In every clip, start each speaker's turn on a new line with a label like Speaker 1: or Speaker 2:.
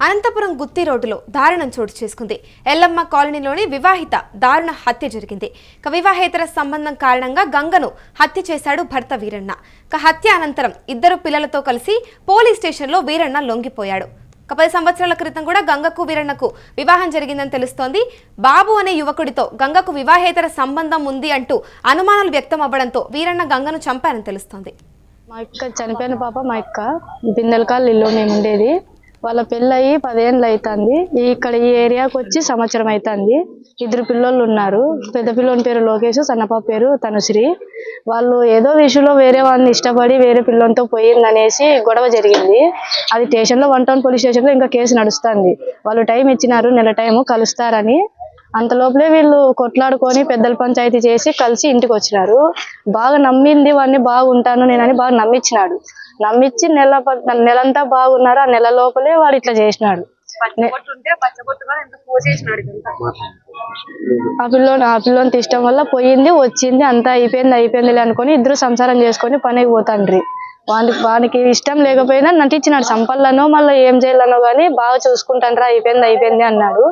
Speaker 1: అనంతపురం గుత్తి రోడ్డులో దారుణం చోటు చేసుకుంది. ఎల్లమ్మ కాలనీలోని వివాహిత దారుణ హత్య జరిగింది. వివాహేతర సంబంధం కారణంగా గంగను హత్య చేశాడు భర్త వీరన్న. హత్య అనంతరం ఇద్దరు పిల్లలతో కలిసి పోలీస్ స్టేషన్లో వీరన్న లొంగిపోయాడు. 10 సంవత్సరాల క్రితం కూడా గంగకు వీరన్నకు వివాహం జరిగిందని తెలుస్తోంది. బాబు అనే యువకుడితో గంగకు వివాహేతర సంబంధం ఉంది అంటూ అనుమానాలు వ్యక్తం అవ్వడంతో వీరన్న గంగను చంపారని తెలుస్తోంది.
Speaker 2: మా అక్క చనిపోయిన పాప మా అక్క బిందెలకాల్ ఇల్లు మేము ఉండేది. వాళ్ళ పెళ్ళయి 10 ఏళ్ళు అవుతుంది. ఇక్కడ ఈ ఏరియాకి వచ్చి సంవత్సరం అవుతుంది. 2 పిల్లోళ్ళు ఉన్నారు. పెద్ద పిల్లోని పేరు లోకేష్, సన్నపాప పేరు తనుశ్రీ. వాళ్ళు ఏదో విషయంలో వేరే వాళ్ళని ఇష్టపడి వేరే పిల్లోనితో పోయిందనేసి గొడవ జరిగింది. అది స్టేషన్లో 1 టౌన్ పోలీస్ స్టేషన్లో ఇంకా కేసు నడుస్తుంది. వాళ్ళు టైం ఇచ్చినారు, నెల టైము కలుస్తారని. అంతలోపలే వీళ్ళు కొట్లాడుకొని పెద్దల పంచాయతీ చేసి కలిసి ఇంటికి వచ్చినారు. బాగా నమ్మింది వాడిని, బాగుంటాను నేనని బాగా నమ్మించినాడు. నమ్మించి నెలంతా బాగున్నారు. ఆ నెల లోపలే వాడు ఇట్లా చేసినాడు. ఆ పిల్లోని ఇష్టం వల్ల పోయింది, వచ్చింది, అంతా అయిపోయిందిలే అనుకొని ఇద్దరు సంసారం చేసుకొని పనికి పోతాండ్రి. వానికి ఇష్టం లేకపోయినా నటించినాడు. సంపల్లనో మళ్ళీ ఏం చేయాలనో కానీ బాగా చూసుకుంటాండ్రా, అయిపోయింది అన్నాడు.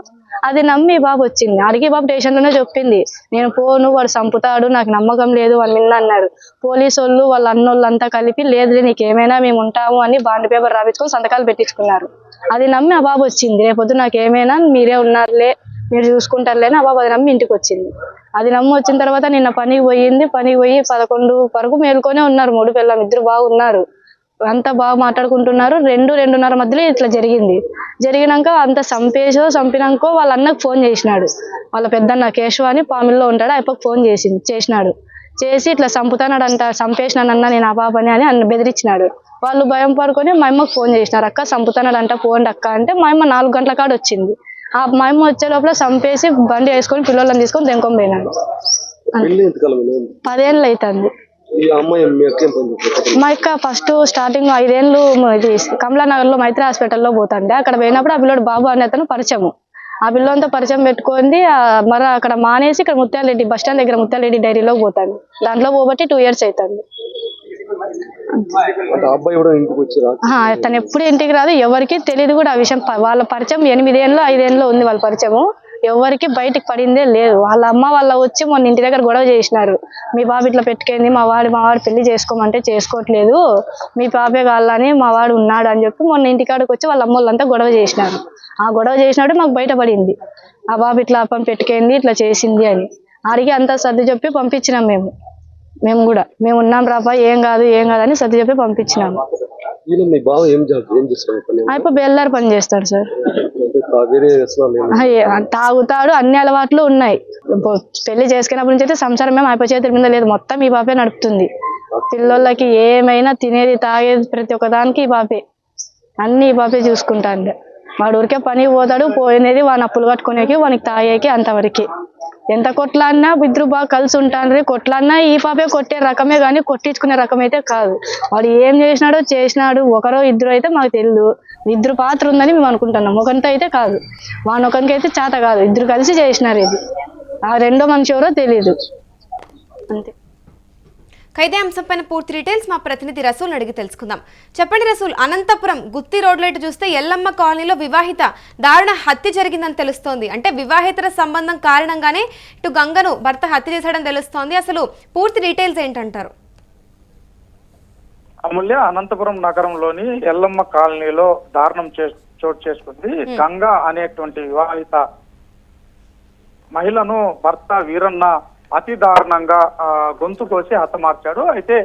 Speaker 2: అది నమ్మి బాబు వచ్చింది. అడిగి బాబు స్టేషన్లోనే చెప్పింది, నేను పోను, వాడు చంపుతాడు, నాకు నమ్మకం లేదు వాడి మీద అన్నాడు. పోలీసు వాళ్ళు వాళ్ళ అన్నోళ్ళంతా కలిపి లేదులే నీకేమైనా మేము ఉంటాము అని బాండ్ పేపర్ రాపించుకొని సంతకాలు పెట్టించుకున్నారు. అది నమ్మి ఆ బాబు వచ్చింది. రేపొద్దు నాకేమైనా మీరే ఉన్నారులే, మీరు చూసుకుంటారులే అని ఆ బాబు అది నమ్మి ఇంటికి వచ్చింది. అది నమ్మి వచ్చిన తర్వాత నిన్న పనికి పోయి 11 వరకు మేలుకొనే ఉన్నారు. 3 పిల్లలు 2 బాగున్నారు. అంతా బాగా మాట్లాడుకుంటున్నారు. 2-2:30 మధ్యలో ఇట్లా జరిగినాక అంత చంపినాకో వాళ్ళ అన్నకు ఫోన్ చేసినాడు. వాళ్ళ పెద్దన్న కేశవ అని పామిల్లో ఉంటాడు. ఆయనకు ఫోన్ చేసినాడు. చేసి ఇట్లా చంపుతానాడంట, చంపేసినానన్నా నేను ఆ పాపని అని అన్న బెదిరించినాడు. వాళ్ళు భయం పడుకొని మా అమ్మకు ఫోన్ చేసినారు. అక్క చంపుతానాడంట, పోండి అక్క అంటే మా అమ్మ 4 గంటల కాడ వచ్చింది. మా అమ్మ వచ్చే లోపల చంపేసి బండి వేసుకొని పిల్లలను తీసుకొని దెంకొని పోయినాడు. 10 ఏళ్ళు అవుతుంది. మా అక్క ఫస్ట్ స్టార్టింగ్ 5 ఏళ్ళు ఇది కమలానగర్ లో మైత్రి హాస్పిటల్లో పోతాండే. అక్కడ పోయినప్పుడు ఆ పిల్లోడు బాబు అనే అతను పరిచయం. ఆ పిల్లంతా పరిచయం పెట్టుకుంది. మరి అక్కడ మానేసి ఇక్కడ ముత్యాలరెడ్డి బస్ స్టాండ్ దగ్గర ముత్యాలరెడ్డి డైరీలో పోతాడు. దాంట్లో పోబట్టి 2 ఇయర్స్ అవుతుంది. తను ఎప్పుడు ఇంటికి రాదు, ఎవరికి తెలియదు కూడా ఆ విషయం. వాళ్ళ పరిచయం 8 ఏళ్ళు 5 ఏళ్ళు ఉంది వాళ్ళ పరిచయము. ఎవరికి బయటికి పడిందే లేదు. వాళ్ళ అమ్మ వాళ్ళ వచ్చి మొన్న ఇంటి దగ్గర గొడవ చేసినారు. మీ బాబు ఇట్లా పెట్టుకుంది, మా వాడు పెళ్లి చేసుకోమంటే చేసుకోవట్లేదు, మీ పాపే కావాలని మా వాడు ఉన్నాడు అని చెప్పి మొన్న ఇంటికాడికి వచ్చి వాళ్ళ అమ్మ వాళ్ళంతా గొడవ చేసినారు. ఆ గొడవ చేసినప్పుడు మాకు బయటపడింది, ఆ బాబు ఇట్లా పెట్టుకుంది, ఇట్లా చేసింది అని. అడిగి అంతా సర్ది చెప్పి పంపించినాం. మేము ఉన్నాం రాపా, ఏం కాదు అని సర్ది చెప్పి పంపించినాము. అయిపో బెల్లారు పని చేస్తాడు సార్. తాగుతాడు, అన్ని అలవాట్లు ఉన్నాయి. పెళ్లి చేసుకున్నప్పటి నుంచి అయితే సంసారం మేము అయిపో చేతుల మీద లేదు, మొత్తం ఈ బాపే నడుపుతుంది. పిల్లలకి ఏమైనా తినేది తాగేది ప్రతి ఒక్కదానికి ఈ బాపే, అన్ని ఈ బాపే చూసుకుంటాండే. వాడు ఊరికే పని పోతాడు, పోయినది వాడిని అప్పులు కట్టుకునేకి వానికి తాగేకి అంతవరకు. ఎంత కొట్లాడినా ఇద్దరు బాగా కలిసి ఉంటాండ్రి. కొట్లాడినా ఈ పాపే కొట్టే రకమే కానీ కొట్టించుకునే రకం అయితే కాదు. వాడు ఏం చేసినాడు, 1-2 అయితే మాకు తెలియదు. 2 పాత్ర ఉందని మేము అనుకుంటున్నాం. ఒకరితో అయితే కాదు, వానొకరికి అయితే చేత కాదు. 2 కలిసి చేసినారు. ఇది ఆ రెండో మనిషి ఎవరో తెలియదు అంతే.
Speaker 1: ఖైదే అంశంపైన పూర్తి డీటెయిల్స్ మా ప్రతినిధి రసూల్ అడిగి తెలుసుకుందాం. చెప్పండి రసూల్, అనంతపురం గుత్తి రోడ్లో ఇటు చూస్తే ఎల్లమ్మ కాలనీలో వివాహిత దారుణ హత్య జరిగిందని తెలుస్తోంది. అంటే వివాహేతర సంబంధం కారణంగానే ఇటు గంగను భర్త హత్య చేశాడని తెలుస్తోంది. అసలు పూర్తి డీటెయిల్స్ ఏంటంటారు?
Speaker 3: అమూల్య, అనంతపురం నగరంలోని ఎల్లమ్మ కాలనీలో దారుణం చోటు చేసుకుంది. గంగ అనేటువంటి వివాహిత మహిళను భర్త వీరన్న అతి దారుణంగా గొంతు కోసి హతమార్చాడు. అయితే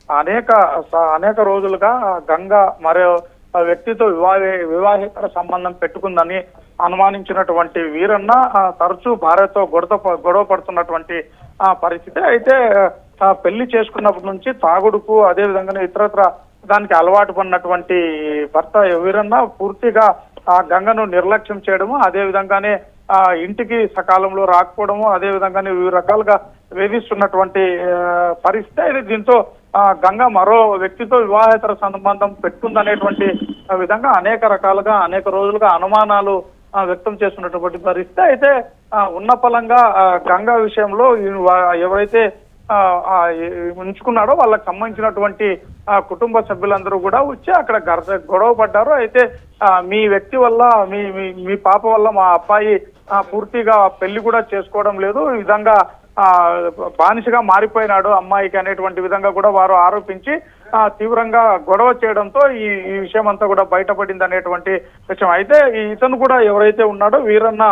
Speaker 3: అనేక రోజులుగా గంగ మరో వ్యక్తితో వివాహేతర సంబంధం పెట్టుకుందని అనుమానించినటువంటి వీరన్న తరచూ భార్యతో గొడవ పడుతున్నటువంటి పరిస్థితి. అయితే పెళ్లి చేసుకున్నప్పటి నుంచి తాగుడుకు అదేవిధంగా ఇతరత్ర దానికి అలవాటు పడినటువంటి భర్త వీరన్న పూర్తిగా ఆ గంగను నిర్లక్ష్యం చేయడము, అదే విధంగానే ఇంటికి సకాలంలో రాకపోవడము, అదే విధంగానే వివిధ రకాలుగా వేధిస్తున్నటువంటి పరిస్థితి. దీంతో గంగ మరో వ్యక్తితో వివాహేతర సంబంధం పెట్టుకుందనేటువంటి విధంగా అనేక రోజులుగా అనుమానాలు వ్యక్తం చేస్తున్నటువంటి పరిస్థితి. అయితే ఉన్న ఫలంగా గంగా విషయంలో ఎవరైతే ఉంచుకున్నాడో వాళ్ళకి సంబంధించినటువంటి కుటుంబ సభ్యులందరూ కూడా వచ్చి అక్కడ గొడవ పడ్డారు. అయితే మీ వ్యక్తి వల్ల మీ పాప వల్ల మా అబ్బాయి పూర్తిగా పెళ్లి కూడా చేసుకోవడం లేదు, ఈ విధంగా బానిసగా మారిపోయినాడు అమ్మాయికి అనేటువంటి విధంగా కూడా వారు ఆరోపించి తీవ్రంగా గొడవ చేయడంతో ఈ విషయం అంతా కూడా బయటపడింది అనేటువంటి విషయం. అయితే ఇతను కూడా ఎవరైతే ఉన్నాడో వీరన్న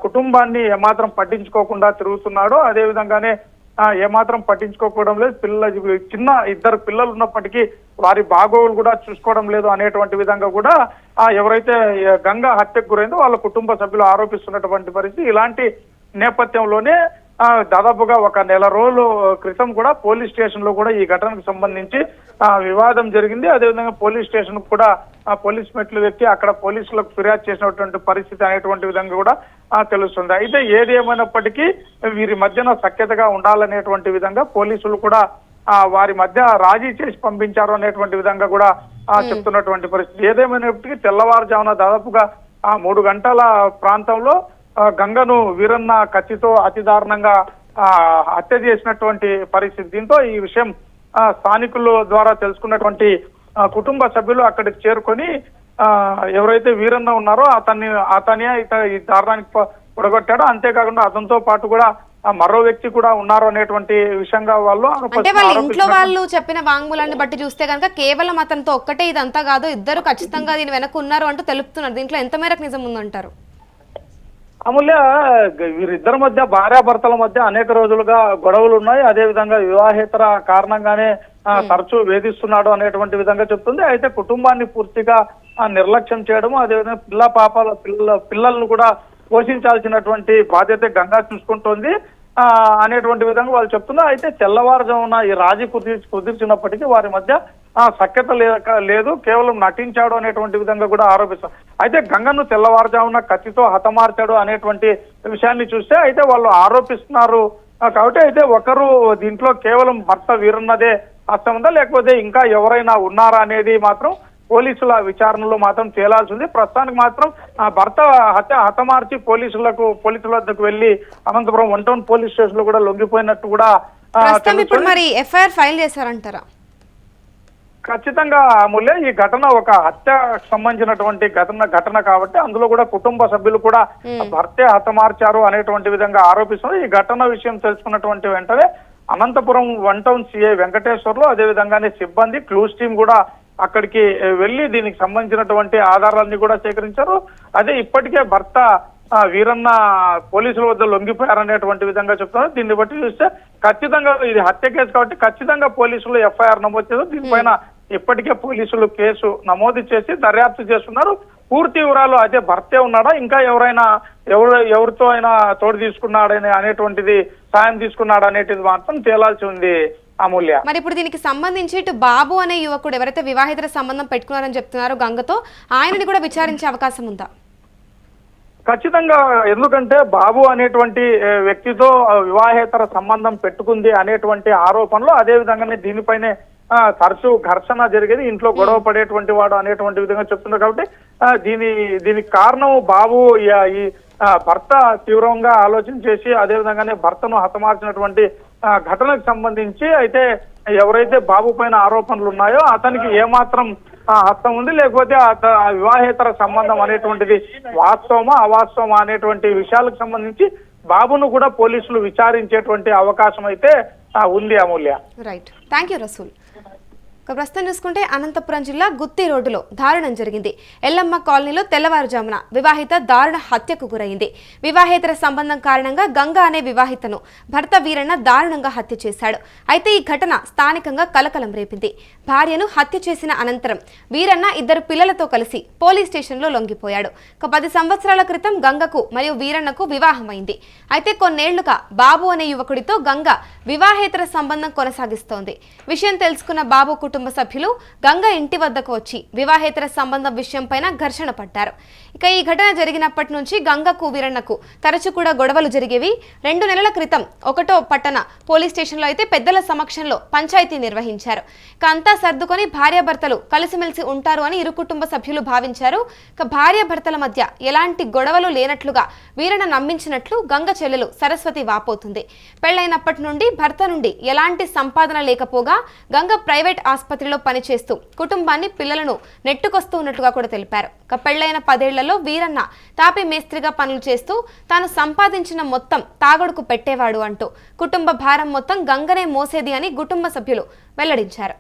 Speaker 3: కుటుంబాన్ని ఏమాత్రం పట్టించుకోకుండా తిరుగుతున్నాడో, అదే విధంగానే ఏమాత్రం పట్టించుకోకపోవడం లేదు, చిన్న 2 పిల్లలు ఉన్నప్పటికీ వారి బాగోగులు కూడా చూసుకోవడం లేదు అనేటువంటి విధంగా కూడా ఎవరైతే గంగా హత్యకు గురైందో వాళ్ళ కుటుంబ సభ్యులు ఆరోపిస్తున్నటువంటి పరిస్థితి. ఇలాంటి నేపథ్యంలోనే దాదాపుగా 1 నెల రోజుల క్రితం కూడా పోలీస్ స్టేషన్ లో కూడా ఈ ఘటనకు సంబంధించి వివాదం జరిగింది. అదేవిధంగా పోలీస్ స్టేషన్ కూడా పోలీస్ మెట్లు ఎక్కి అక్కడ పోలీసులకు ఫిర్యాదు చేసినటువంటి పరిస్థితి అనేటువంటి విధంగా కూడా తెలుస్తుంది. అయితే ఏది ఏమైనప్పటికీ వీరి మధ్యన సఖ్యతగా ఉండాలనేటువంటి విధంగా పోలీసులు కూడా వారి మధ్య రాజీ చేసి పంపించారు అనేటువంటి విధంగా కూడా చెప్తున్నటువంటి పరిస్థితి. ఏదేమైనప్పటికీ తెల్లవారుజామున దాదాపుగా 3 గంటల ప్రాంతంలో గంగను వీరన్న కత్తితో అతి దారుణంగా హత్య చేసినటువంటి పరిస్థితి. దీంతో ఈ విషయం స్థానికుల ద్వారా తెలుసుకున్నటువంటి కుటుంబ సభ్యులు అక్కడికి చేరుకొని ఎవరైతే వీరన్న ఉన్నారో అతనే ఈ దారుణానికి పొడగొట్టాడో, అంతేకాకుండా అతనితో పాటు కూడా మరో వ్యక్తి కూడా ఉన్నారు అనేటువంటి విషయంగా వాళ్ళు
Speaker 1: అంటే వాళ్ళ ఇంట్లో వాళ్ళు చెప్పిన వాంగ్మూలాన్ని బట్టి చూస్తే కనుక కేవలం అతనితో ఒక్కటే ఇదంతా కాదు, ఇద్దరు ఖచ్చితంగా దీని వెనక ఉన్నారు అంటూ తెలుపుతున్నారు. దీంట్లో ఎంత మేరకు నిజం ఉందంటారు?
Speaker 3: అమూల్య, వీరిద్దరి మధ్య భార్యాభర్తల మధ్య అనేక రోజులుగా గొడవలు ఉన్నాయి. అదే విధంగా వివాహేతర కారణంగానే తరచూ వేధిస్తున్నాడు అనేటువంటి విధంగా చెప్తుంది. అయితే కుటుంబాన్ని పూర్తిగా నిర్లక్ష్యం చేయడము, అదేవిధంగా పిల్లలను కూడా పోషించాల్సినటువంటి బాధ్యత గంగా చూసుకుంటోంది అనేటువంటి విధంగా వాళ్ళు చెప్తున్నారు. అయితే తెల్లవారుజామున ఈ రాజీ కుదిర్చినప్పటికీ వారి మధ్య సఖ్యత లేదు, కేవలం నటించాడు అనేటువంటి విధంగా కూడా ఆరోపిస్తారు. అయితే గంగను తెల్లవారుజామున కత్తితో హతమార్చాడు అనేటువంటి విషయాన్ని చూస్తే అయితే వాళ్ళు ఆరోపిస్తున్నారు కాబట్టి అయితే ఒకరు దీంట్లో కేవలం భర్త వీరన్నదే హస్తం ఉందా లేకపోతే ఇంకా ఎవరైనా ఉన్నారా అనేది మాత్రం పోలీసుల విచారణలో మాత్రం తేలాల్సి ఉంది. ప్రస్తుతానికి మాత్రం భర్త హతమార్చి పోలీసుల వద్దకు వెళ్లి అనంతపురం 1 టౌన్ పోలీస్ స్టేషన్ లో కూడా లొంగిపోయినట్టు కూడా
Speaker 1: ఇప్పుడు మరి ఎఫ్ఐఆర్ ఫైల్ చేశారంటారా?
Speaker 3: ఖచ్చితంగా అమూల్య, ఈ ఘటన ఒక హత్యకు సంబంధించినటువంటి ఘటన కాబట్టి అందులో కూడా కుటుంబ సభ్యులు కూడా భర్తే హతమార్చారు అనేటువంటి విధంగా ఆరోపిస్తున్నారు. ఈ ఘటన విషయం తెలుసుకున్నటువంటి వెంటనే అనంతపురం 1 టౌన్ సిఐ వెంకటేశ్వర్లు అదే విధంగానే సిబ్బంది క్లూస్ టీం కూడా అక్కడికి వెళ్లి దీనికి సంబంధించినటువంటి ఆధారాలన్నీ కూడా సేకరించారు. అదే ఇప్పటికే భర్త వీరన్న పోలీసుల వద్ద లొంగిపోయారనేటువంటి విధంగా చెప్తున్నారు. దీన్ని బట్టి చూస్తే ఖచ్చితంగా ఇది హత్య కేసు కాబట్టి ఖచ్చితంగా పోలీసులు ఎఫ్ఐఆర్ నమోదు చేశారు. దీనిపైన ఇప్పటికే పోలీసులు కేసు నమోదు చేసి దర్యాప్తు చేస్తున్నారు. పూర్తి వివరాలు అదే భర్తే ఉన్నాడా ఇంకా ఎవరితో అయినా తోడు తీసుకున్నాడని అనేటువంటిది సాయం తీసుకున్నాడు అనేటిది మాత్రం తేలాల్సి ఉంది అమూల్య.
Speaker 1: మరి ఇప్పుడు దీనికి సంబంధించి ఇటు బాబు అనే యువకుడు ఎవరైతే వివాహితర సంబంధం పెట్టుకున్నారని చెప్తున్నారో గంగతో, ఆయనని కూడా విచారించే అవకాశం ఉందా?
Speaker 3: ఖచ్చితంగా, ఎందుకంటే బాబు అనేటువంటి వ్యక్తితో వివాహేతర సంబంధం పెట్టుకుంది అనేటువంటి ఆరోపణలు, అదే విధంగానే దీనిపైనే తరచూ ఘర్షణ జరిగేది, ఇంట్లో గొడవ పడేటువంటి వాడు అనేటువంటి విధంగా చెప్తున్నారు. కాబట్టి దీనికి కారణం బాబు ఈ భర్త తీవ్రంగా ఆలోచన చేసి అదే విధంగానే భర్తను హతమార్చినటువంటి ఘటనకు సంబంధించి అయితే ఎవరైతే బాబు పైన ఆరోపణలు ఉన్నాయో అతనికి ఏమాత్రం హస్తం ఉంది లేకపోతే వివాహేతర సంబంధం అనేటువంటిది వాస్తవమా అవాస్తవమా అనేటువంటి విషయాలకు సంబంధించి బాబును కూడా పోలీసులు విచారించేటువంటి అవకాశం అయితే ఉంది Amulya.
Speaker 1: Right, thank you Rasool. ప్రస్తుతం చూసుకుంటే అనంతపురం జిల్లా గుత్తి రోడ్డులో దారుణం జరిగింది. ఎల్లమ్మ కాలనీలో తెల్లవారుజామున వివాహిత దారుణ హత్యకు గురైంది. వివాహేతర సంబంధం కారణంగా గంగా అనే వివాహితను భర్త వీరన్న దారుణంగా హత్య చేశాడు. అయితే ఈ ఘటన స్థానికంగా కలకలం రేపింది. భార్యను హత్య చేసిన అనంతరం వీరన్న 2 పిల్లలతో కలిసి పోలీస్ స్టేషన్లో లొంగిపోయాడు. 10 సంవత్సరాల క్రితం గంగకు మరియు వీరన్నకు వివాహమైంది. అయితే కొన్నేళ్లుగా బాబు అనే యువకుడితో గంగ వివాహేతర సంబంధం కొనసాగిస్తోంది. విషయం తెలుసుకున్న బాబు కుటుంబ సభ్యులు గంగ ఇంటి వద్దకు వచ్చి వివాహేతర సంబంధం విషయంపైన ఘర్షణ పడ్డారు. ఇక ఈ ఘటన జరిగినప్పటి నుంచి గంగకు వీరన్నకు తరచూ కూడా గొడవలు జరిగేవి. 2 నెలల క్రితం 1వ పట్టణ పోలీస్ స్టేషన్లో అయితే పెద్దల సమక్షంలో పంచాయతీ నిర్వహించారు. ఇక అంతా సర్దుకొని భార్యాభర్తలు కలిసిమెలిసి ఉంటారు అని ఇరు కుటుంబ సభ్యులు భావించారు. ఇక భార్యాభర్తల మధ్య ఎలాంటి గొడవలు లేనట్లుగా వీరన్న నమ్మించినట్లు గంగ చెల్లెలు సరస్వతి వాపోతుంది. పెళ్లైనప్పటి నుండి భర్త నుండి ఎలాంటి సంపాదన లేకపోగా గంగ ప్రైవేట్ ఆసుపత్రిలో పనిచేస్తూ కుటుంబాన్ని పిల్లలను నెట్టుకొస్తూ ఉన్నట్టుగా కూడా తెలిపారు. పెళ్లైన 10 ఏళ్లలో వీరన్న తాపీ మేస్త్రిగా పనులు చేస్తూ తాను సంపాదించిన మొత్తం తాగుడుకు పెట్టేవాడు అంటూ కుటుంబ భారం మొత్తం గంగనే మోసేది అని కుటుంబ సభ్యులు వెల్లడించారు.